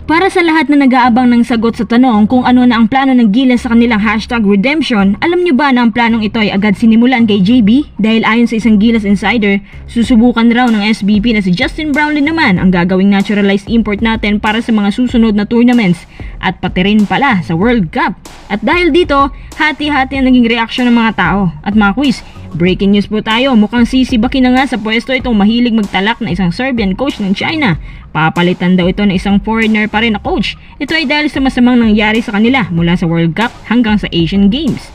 Para sa lahat na nag-aabang ng sagot sa tanong kung ano na ang plano ng Gilas sa kanilang #redemption, alam nyo ba na ang planong ito ay agad sinimulan kay JB? Dahil ayon sa isang Gilas insider, susubukan raw ng SBP na si Justin Brownlee naman ang gagawing naturalized import natin para sa mga susunod na tournaments at pati rin pala sa World Cup. At dahil dito, hati-hati ang naging reaksyon ng mga tao. At mga quiz, breaking news po tayo, mukhang sisibaki na nga sa pwesto itong mahilig magtalak na isang Serbian coach ng China. Papalitan daw ito ng isang foreigner pa rin na coach. Ito ay dahil sa masamang nangyari sa kanila mula sa World Cup hanggang sa Asian Games.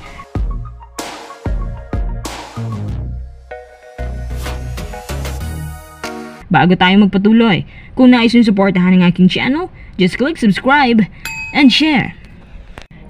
Bago tayo magpatuloy, kung nais yung suportahan ng aking channel, just click subscribe and share.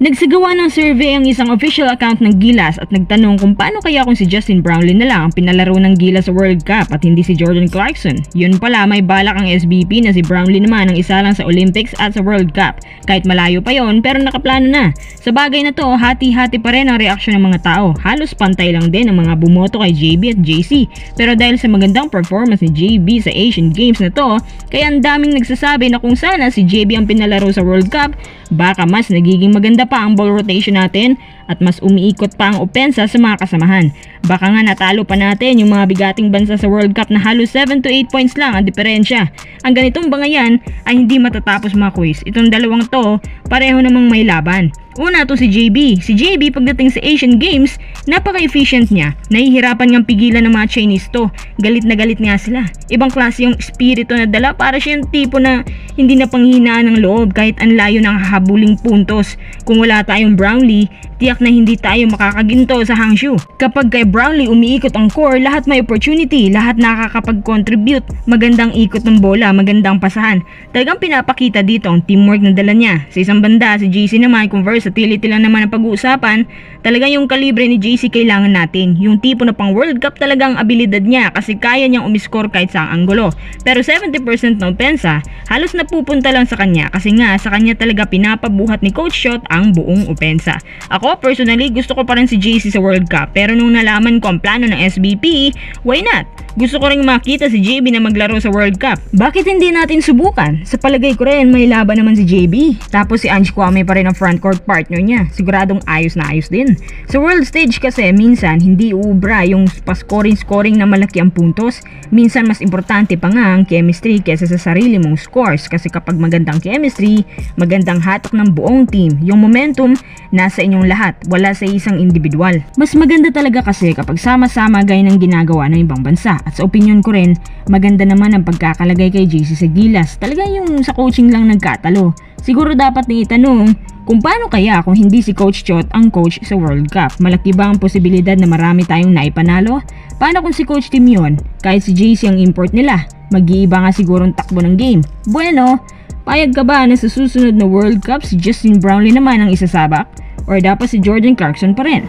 Nagsagawa ng survey ang isang official account ng Gilas at nagtanong kung paano kaya kung si Justin Brownlee na lang ang pinalaro ng Gilas sa World Cup at hindi si Jordan Clarkson. Yun pala, may balak ang SBP na si Brownlee naman ang isa lang sa Olympics at sa World Cup. Kahit malayo pa yon, pero nakaplano na. Sa bagay na to, hati-hati pa rin ang reaksyon ng mga tao. Halos pantay lang din ang mga bumoto kay JB at JC. Pero dahil sa magandang performance ni JB sa Asian Games na to, kaya ang daming nagsasabi na kung sana si JB ang pinalaro sa World Cup, baka mas nagiging maganda pa ang ball rotation natin at mas umiikot pa ang opensa sa mga kasamahan. Baka nga natalo pa natin yung mga bigating bansa sa World Cup na halos 7 to 8 points lang ang diferensya. Ang ganitong bangayan ay hindi matatapos mga quiz. Itong dalawang to, pareho namang may laban. Una to si JB. Si JB pagdating sa Asian Games, napaka-efficient niya. Nahihirapan niyang pigilan ng mga Chinese to. Galit na galit nga sila. Ibang klase yung espiritu na dala, para siya yung tipo na hindi na panghihinaan ng loob kahit ang layo ng hahabuling puntos. Kung wala tayong Brownlee, tiyak na hindi tayo makakaginto sa Hangzhou. Kapag kay Brownlee umiikot ang core, lahat may opportunity, lahat nakakapag-contribute. Magandang ikot ng bola, magandang pasahan. Talagang pinapakita dito ang teamwork na dala niya. Sa isang banda, si JC naman, kung versatility lang naman ang pag-uusapan, talagang yung kalibre ni JC kailangan natin. Yung tipo na pang World Cup talagang abilidad niya kasi kaya niyang umiscore kahit sa anggulo. Pero 70% ng opensa, halos napupunta lang sa kanya kasi nga sa kanya talaga pinapabuhat ni Coach Shot ang buong opensa. Ako personally, gusto ko pa rin si JC sa World Cup, pero nung nalaman ko ang plano ng SBP, why not? Gusto ko rin makita si JB na maglaro sa World Cup. Bakit hindi natin subukan? Sa palagay ko rin, may laban naman si JB. Tapos si Ange Kwame pa rin ang frontcourt partner niya. Siguradong ayos na ayos din. Sa world stage kasi, minsan hindi uubra yung pa-scoring na malaki ang puntos. Minsan mas importante pa nga ang chemistry kesa sa sarili mong scores. Kasi kapag magandang chemistry, magandang hatak ng buong team. Yung momentum, nasa inyong lahat. Wala sa isang individual. Mas maganda talaga kasi kapag sama-sama gaya ng ginagawa ng ibang bansa. At sa opinion ko rin, maganda naman ang pagkakalagay kay JC sa Gilas. Talaga yung sa coaching lang nagkatalo. Siguro dapat nang itanong kung paano kaya kung hindi si Coach Chot ang coach sa World Cup. Malaki ba ang posibilidad na marami tayong naipanalo? Paano kung si Coach Tim yun? Kahit si JC ang import nila, mag-iiba nga siguro ang takbo ng game. Bueno, payag ka ba na sa susunod na World Cup si Justin Brownlee naman ang isasabak? Or dapat si Jordan Clarkson pa rin?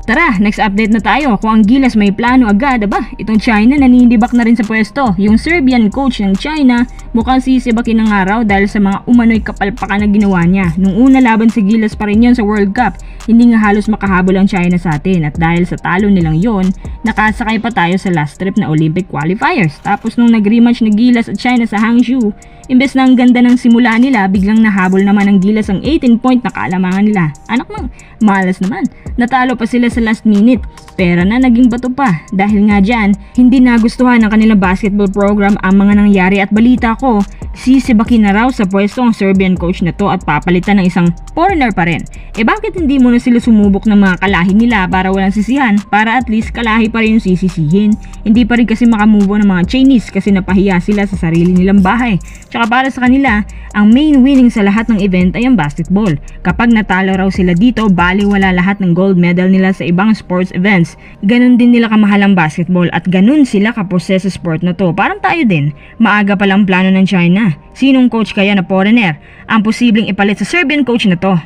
Tara, next update na tayo. Kung ang Gilas may plano agad, aba, itong China naninibak na rin sa pwesto. Yung Serbian coach ng China mukhang sisibakin ng araw dahil sa mga umano'y kapalpakan na ginawa niya. Nung una laban si Gilas pa rin yun sa World Cup, hindi nga halos makahabol ang China sa atin. At dahil sa talo nilang yon, nakasakay pa tayo sa last trip na Olympic qualifiers. Tapos nung nag-rematch ni Gilas at China sa Hangzhou, imbes na ang ganda ng simula nila, biglang nahabol naman ng Gilas ang 18-point na kaalamangan nila. Anak mang malas naman. Natalo pa sila sa last minute. Pera na naging bato pa. Dahil nga dyan, hindi nagustuhan ng kanilang basketball program ang mga nangyari at balita ko, sisibakin na raw sa pwesto ang Serbian coach na to at papalitan ng isang foreigner pa rin. Eh bakit hindi muna sila sumubok ng mga kalahi nila para walang sisihan? Para at least kalahi pa rin yung sisisihin. Hindi pa rin kasi makamove on ng mga Chinese kasi napahiya sila sa sarili nilang bahay. Tsaka para sa kanila, ang main winning sa lahat ng event ay ang basketball. Kapag natalo raw sila dito, baliwala lahat ng gold medal nila sa ibang sports events. Ganun din nila kamahal ang basketball at ganun sila kaposes sa sport na to. Parang tayo din, maaga pa lang plano ng China. Sinong coach kaya na foreigner ang posibleng ipalit sa Serbian coach na to?